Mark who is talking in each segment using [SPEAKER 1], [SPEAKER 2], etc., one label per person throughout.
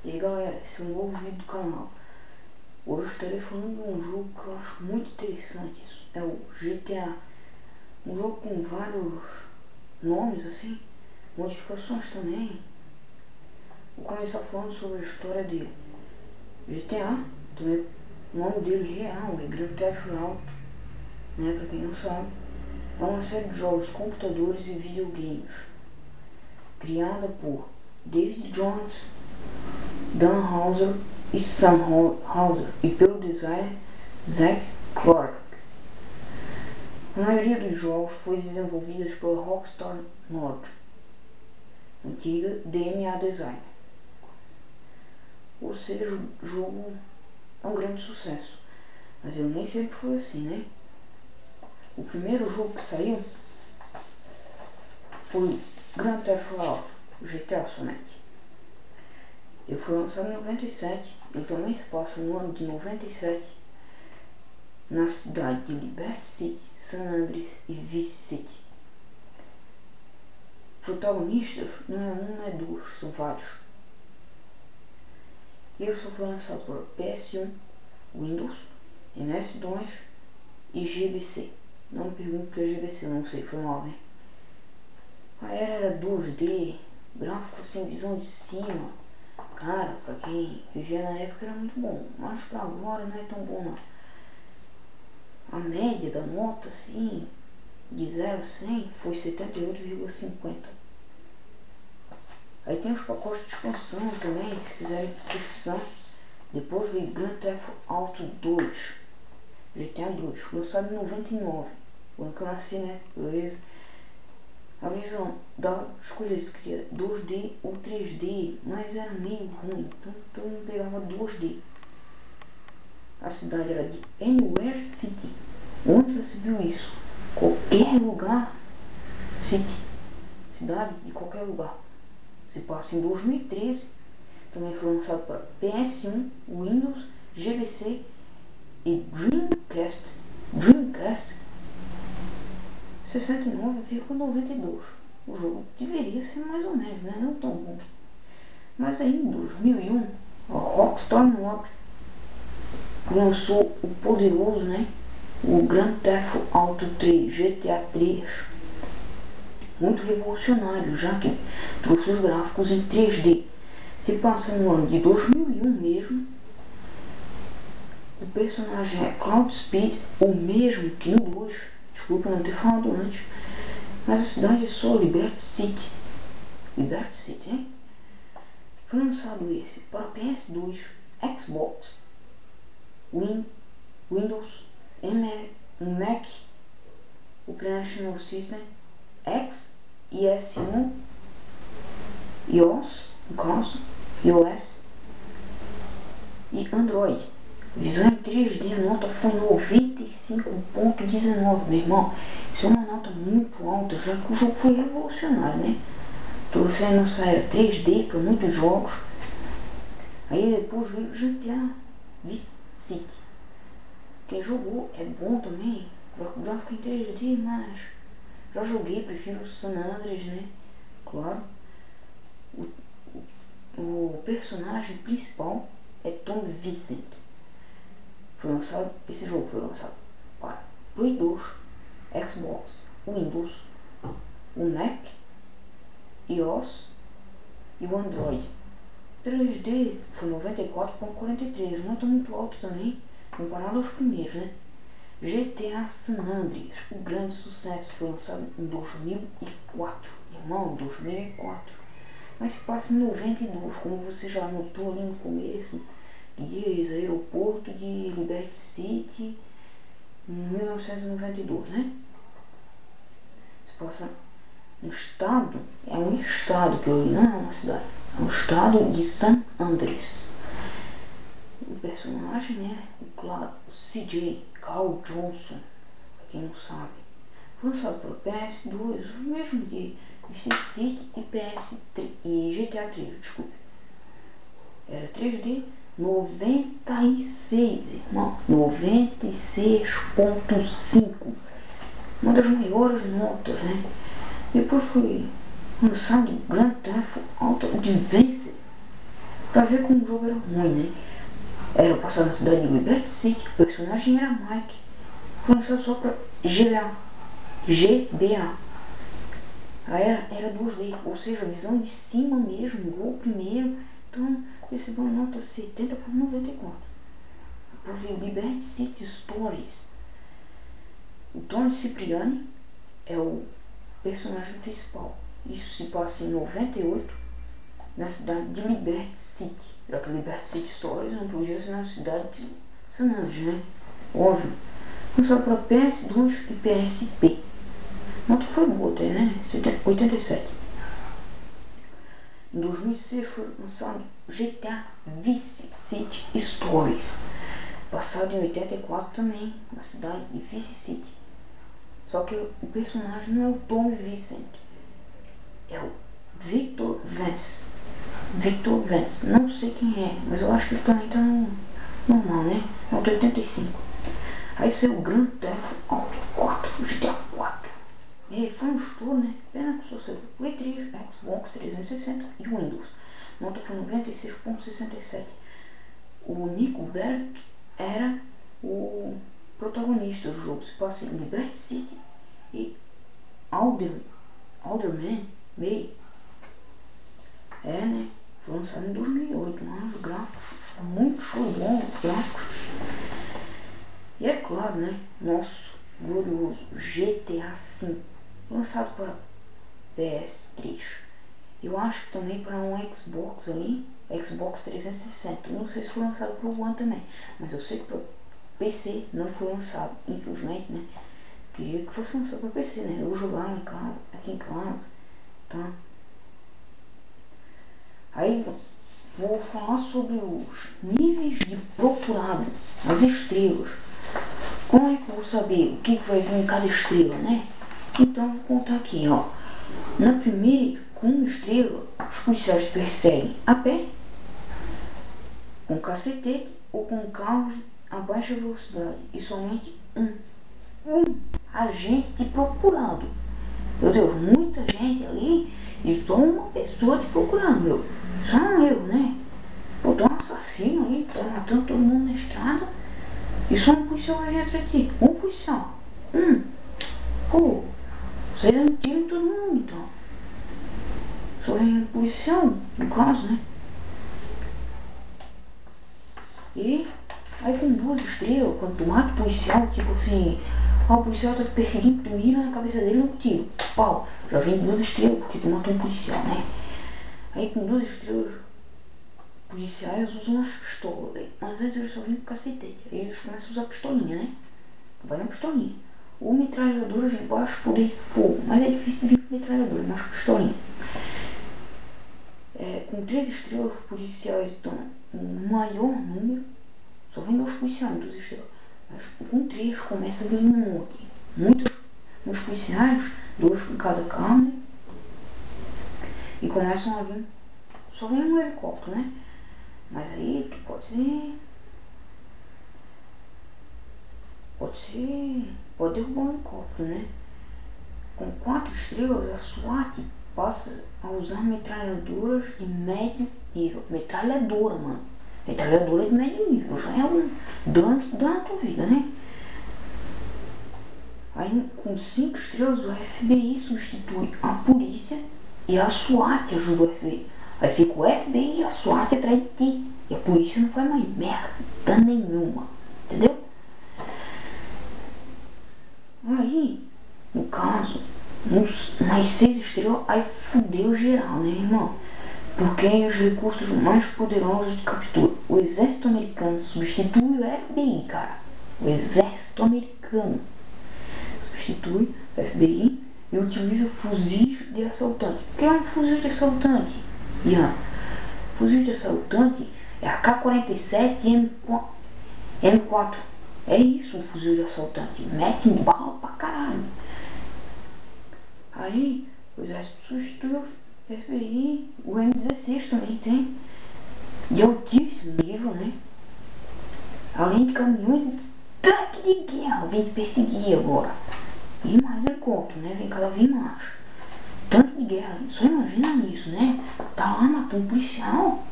[SPEAKER 1] E aí galera, esse é um novo vídeo do canal. Hoje eu estarei falando de um jogo que eu acho muito interessante. Isso é o GTA. Um jogo com vários nomes assim, modificações também. Vou começar falando sobre a história dele. GTA, também o nome dele real é Grand Theft Auto, né, pra quem não sabe. É uma série de jogos de computadores e videogames, criada por David Jones, Dan Houser e Sam Houser, e pelo designer Zack Clark. A maioria dos jogos foi desenvolvida pela Rockstar North, antiga DMA Design. Ou seja, o jogo é um grande sucesso, mas ele nem sempre foi assim, né? O primeiro jogo que saiu foi Grand Theft Auto, GTA somente. Ele foi lançado em 97, ele também se passa no ano de 97, na cidade de Liberty City, San Andreas e Vice City. Protagonistas não é um, não é dois, são vários. Ele só foi lançado por PS1, Windows, MS-DOS e GBC. Não me pergunto o que é GBC, não sei, foi mal, né? A era 2D, gráfico assim, visão de cima. Cara, pra quem vivia na época era muito bom, mas pra agora não é tão bom não. A média da nota, assim, de 0 a 100 foi 78,50. Aí tem os pacotes de expansão também, se quiserem pesquisar. Depois veio Grand Theft Auto 2, GTA 2, lançado em 99, quando eu nasci, né, beleza? A visão da escolha se queria 2D ou 3D, mas era meio ruim, então todo mundo pegava 2D. A cidade era de Anywhere City. Onde já se viu isso? Qualquer lugar, City, cidade de qualquer lugar. Se passa em 2013. Também foi lançado para PS1, Windows, GBC e Dreamcast. 69,92. O jogo deveria ser mais ou menos, né? Não tão bom. Mas aí em 2001, a Rockstar North lançou o poderoso, né, o Grand Theft Auto 3, GTA 3, muito revolucionário, já que trouxe os gráficos em 3D. Se passa no ano de 2001 mesmo. O personagem é Cloud Speed, o mesmo que no 2, desculpa não ter falado antes, mas a cidade é só Liberty City. Liberty City, hein? Foi lançado esse para PS2, Xbox, Windows, Mac, Operational System, X e S1, iOS, no caso, iOS e Android. Visão em 3D, a nota foi 95,19, meu irmão. Isso é uma nota muito alta, já que o jogo foi revolucionário, né? Trouxe a nossa era 3D para muitos jogos. Aí depois veio o GTA Vice City. Quem jogou é bom também, o gráfico em 3D, mas já joguei, prefiro o San Andreas, né? Claro. O personagem principal é Tom Vincent. Esse jogo foi lançado para Play 2, Xbox, Windows, o Mac, iOS e o Android. 3D foi 94,43, nota muito alta também, comparado aos primeiros, né? GTA San Andreas, o grande sucesso, foi lançado em 2004, irmão, 2004. Mas se passa em 92, como você já notou ali no começo, diz aeroporto de Liberty City, em 1992, né? Se passa no estado, é um estado que eu li, não é uma cidade, é um estado de San Andreas. O personagem, né, claro, o CJ, Carl Johnson, pra quem não sabe, foi lançado para PS2, o mesmo de Vice City e PS3 e GTA 3, desculpe. Era 3D, 96, irmão, 96,5, uma das maiores notas, né? Depois foi lançado Grand Theft Auto Advance, Pra ver como o jogo era ruim, né? Era passar na cidade de Liberty City, o personagem era Mike. Foi lançado só pra GBA. Aí era 2D, ou seja, visão de cima mesmo, gol primeiro. Então recebeu uma nota 70/94. Por Liberty City Stories. O Tony Cipriani é o personagem principal. Isso se passa em 98, na cidade de Liberty City. Já que Liberty City Stories não podia ser na cidade de San Andreas, né? Óbvio. Lançado para PS2 e PSP. A nota foi boa até, né? 87. Em 2006 foi lançado GTA Vice City Stories. Passado em 84 também, na cidade de Vice City. Só que o personagem não é o Tom Vincent, é o Victor Vance. Victor Vance, não sei quem é, mas eu acho que ele também tá no normal, né? Nota 85. Aí saiu o Grand Theft Auto 4, GTA 4. E foi um estouro, né? Pena que só saiu Play 3, Xbox 360 e Windows. Nota foi 96,67. O Nico Bellic era o protagonista do jogo. Se passa em Liberty City e Alderman May. É, né? Foi lançado em 2008, mas os gráficos, muito show bom, os gráficos. E é claro, né? Nosso glorioso GTA V, lançado para PS3. Eu acho que também para um Xbox ali, Xbox 360. Não sei se foi lançado para o One também, mas eu sei que para PC não foi lançado, infelizmente, né? Queria que fosse lançado para PC, né? Eu jogar lá em casa, aqui em casa, tá? Aí vou falar sobre os níveis de procurado, as estrelas. Como é que eu vou saber o que vai vir em cada estrela, né? Então eu vou contar aqui, ó. Na primeira, com uma estrela, os policiais te perseguem a pé, com cacetete ou com carros a baixa velocidade e somente um agente te procurando. Meu Deus, muita gente ali e só uma pessoa te procurando, meu. Só um erro, né? Pô, tem um assassino ali, tá matando todo mundo na estrada e só um policial vai vir atrás de ti. Um policial. Pô, você dá um tiro em todo mundo, então. Só vem um policial, no caso, né? E aí com 2 estrelas, quando tu mata o policial, tipo assim, ó, o policial tá te perseguindo, tu mira na cabeça dele e dá um tiro. Pau, já vem 2 estrelas porque tu matou um policial, né? Aí com 2 estrelas, policiais usam as pistolas, mas antes eles só vinham com cacetete. Aí eles começam a usar pistolinha, né? Vai na pistolinha. Ou metralhadoras de baixo poder de fogo, mas é difícil de vir com metralhadora, mas com pistolinha. Com 3 estrelas, os policiais estão no maior número. Só vem 2 policiais, 2 estrelas. Mas com 3 começa a vir um monte. Muitos policiais, 2 em cada carro, né? E começam a vir. Só vem um helicóptero, né? Mas aí tu pode derrubar um helicóptero, né? Com 4 estrelas, a SWAT passa a usar metralhadoras de médio nível. Metralhadora, mano. Metralhadora de médio nível. Já é um dano que dá na tua vida, né? Aí com 5 estrelas, o FBI substitui a polícia e a SWAT ajuda o FBI. Aí fica o FBI e a SWAT atrás de ti. E a polícia não faz mais merda nenhuma. Entendeu? Aí, no caso, nas 6 estrelas, aí fudeu geral, né, irmão? Porque aí os recursos mais poderosos de captura. O exército americano substitui o FBI, cara. O exército americano substitui o FBI e utiliza fuzis de assaltante. O que é um fuzil de assaltante? Fuzil de assaltante é a K-47 e M4. É isso, um fuzil de assaltante. Mete bala pra caralho. Aí o exército substitui o FBI. O M16 também tem. De altíssimo nível, né? Além de caminhões e tanque de guerra. Vem te perseguir agora. E mais helicóptero, né? Vem cada vez mais. Tanque de guerra. Só imagina isso, né? Tá lá matando policial.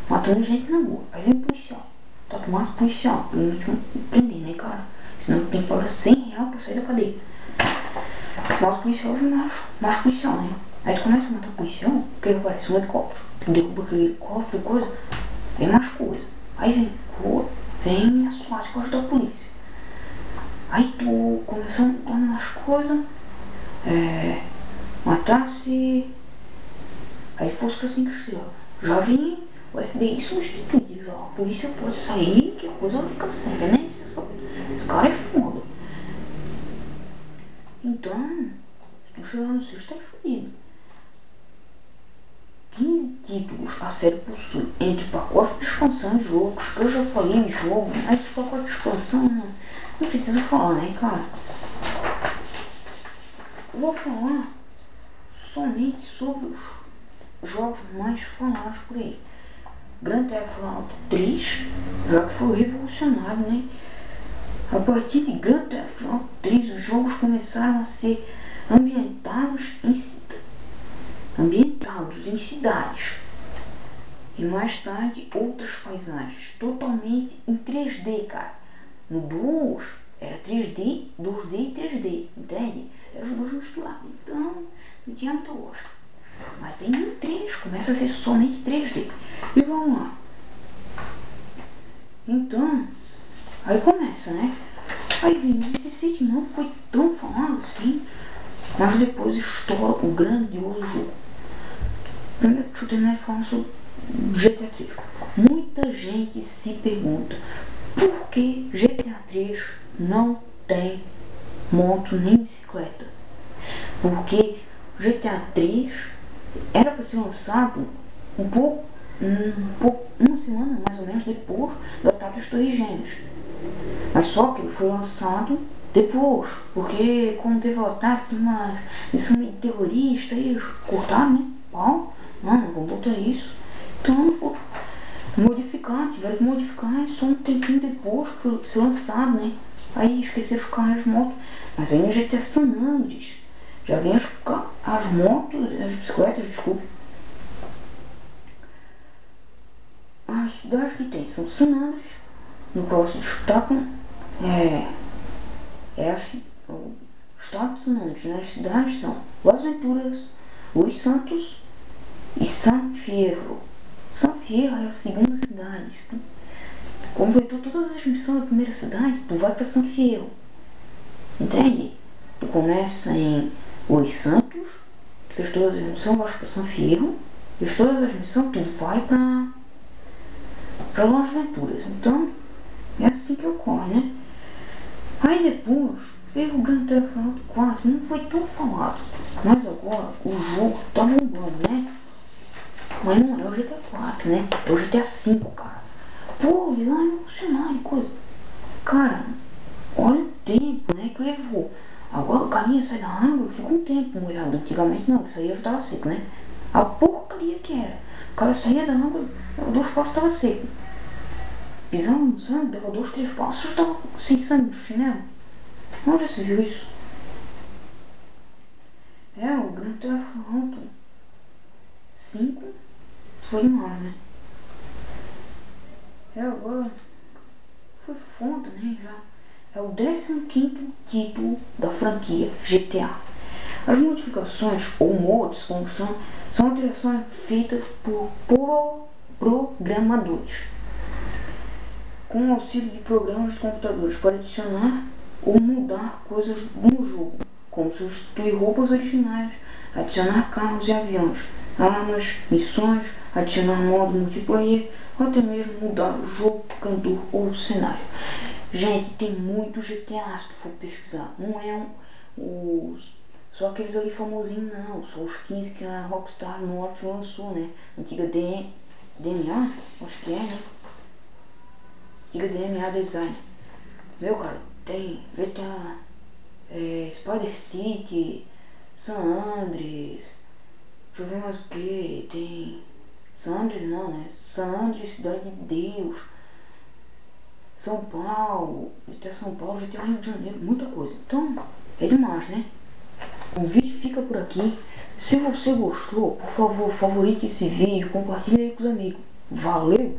[SPEAKER 1] matando gente na rua. Aí vem o policial. Tá tomando policial. Prender, né, cara? Senão tem que pagar R$100 pra sair da cadeia. Mata o policial e macha o policial, né? Aí tu começa a matar o policial, o que aparece? Um helicóptero. Tu derruba aquele helicóptero e coisa, vem mais coisa. Aí vem a SWAT pra ajudar a polícia. Aí tu começou a matar mais coisas, matasse, aí fosse pra 5 estrelas. Já vem o FBI substituir, diz, ó, a polícia pode sair, que a coisa vai ficar séria, né? Esse cara é foda. Então, se tu chegar no sexto, tá fodido. 15 títulos a série possui, entre pacotes de expansão e jogos, que eu já falei em jogo, mas os pacotes de expansão não precisa falar, né, cara? Eu vou falar somente sobre os jogos mais falados por aí. Grand Theft Auto 3, já que foi revolucionário, né? A partir de Grand Theft Auto 3, os jogos começaram a ser ambientados em cidades. E mais tarde, outras paisagens, totalmente em 3D, cara. No 2, era 3D, 2D e 3D, entende? Era os dois misturados, então não tinha muita lógica. Mas aí no 3 começa a ser somente 3D. E vamos lá. Então, aí começa, né? Aí vem esse site não foi tão falado assim, mas depois estoura o grandioso jogo. Primeiro, deixa eu terminar falando sobre GTA 3. Muita gente se pergunta por que GTA 3 não tem moto nem bicicleta. Porque GTA 3 era para ser lançado uma semana mais ou menos depois do ataque às Torres Gêmeas. Mas só que ele foi lançado depois, porque como teve o ataque, tinha uma missão de terrorista, eles cortaram, né? Pau, não vou botar isso. Então, tiveram que modificar só um tempinho depois que foi ser lançado, né? Aí esqueceram os carros e as motos. Mas aí no GTA San Andreas já vem as motos, as bicicletas, desculpa. As cidades que tem são San Andreas, no qual se destacam o estado de San Andreas, né? As cidades são Las Venturas, Los Santos e San Fierro. San Fierro é a segunda cidade. Se tu completou todas as missões da primeira cidade, tu vai para San Fierro. Entende? Tu começa em Los Santos, tu fez todas as missões, vai para San Fierro, fez todas as missões, tu vai para Las Venturas. Então, é assim que ocorre, né? Aí depois veio o Grand Theft Auto 4, não foi tão falado, mas agora o jogo tá bombando, né? Mas não é o GTA 4, né? É o GTA 5, cara. Pô, vilão é revolucionário, coisa. Cara, olha o tempo, né, que levou. Agora o carinha sai da água, fica um tempo molhado. Antigamente não, isso aí já estava seco, né? A porcaria que era. O cara saía da água, dava 2 passos, estava seco. Pisava no sangue, dava 2, 3 passos, já estava sem sangue no chinelo. Onde já se viu isso? O Grand Theft Auto 5 foi demais, né? Agora foi foda, né? Já é o 15º título da franquia GTA. As modificações ou mods, como são alterações feitas por programadores com o auxílio de programas de computadores para adicionar ou mudar coisas no jogo, como substituir roupas originais, adicionar carros e aviões, armas, missões, adicionar modo multiplayer, ou até mesmo mudar o jogo, cantor ou o cenário. Gente, tem muito GTA se tu for pesquisar. Não é só aqueles ali famosinhos, não. Só os 15 que a Rockstar North lançou, né? Antiga DMA, acho que é, né? Antiga DMA Design. Meu, cara, tem GTA, Spider City, San Andreas, deixa eu ver mais o que, tem San Andreas não, né? San Andreas, Cidade de Deus, São Paulo, GTA São Paulo, GTA Rio de Janeiro, muita coisa. Então, é demais, né? O vídeo fica por aqui. Se você gostou, por favor, favorite esse vídeo, compartilhe aí com os amigos. Valeu!